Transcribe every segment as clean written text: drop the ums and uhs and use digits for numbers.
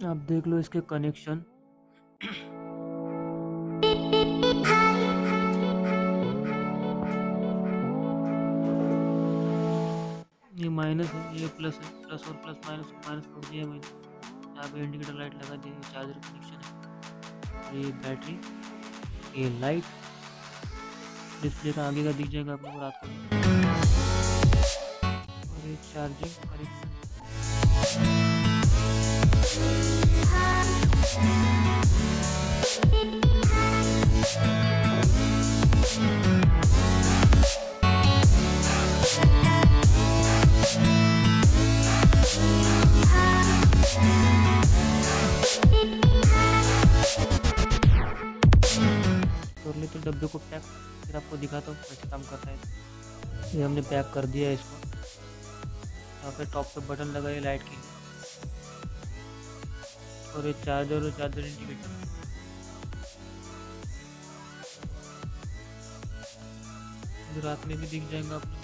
आप देख लो इसके कनेक्शन। ये माइनस है, ये प्लस है, प्लस और प्लस माइनस माइनस कर दिया मैंने। यहाँ पे इंडिकेटर लाइट लगा दी, चार्जर कनेक्शन है, ये बैटरी, ये लाइट, डिस्प्ले का आगे का दिख जाएगा आप लोग रात को, और ये चार्जिंग कनेक्शन। कर लेते डब्बे को पैक, फिर आपको दिखाता हूँ कैसे काम करता है। ये हमने पैक कर दिया है इसको। यहाँ पे टॉप पे बटन लगा है लाइट के, और ये चार्जर और चार्जर इंडिकेटर। रात में भी दिख जाएगा आप लोग।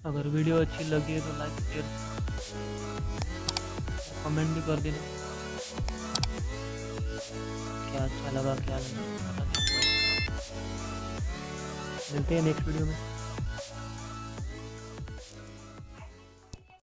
अगर वीडियो अच्छी लगी है तो लाइक शेयर कमेंट भी कर देना, क्या अच्छा लगा क्या नहीं। मिलते हैं नेक्स्ट वीडियो में।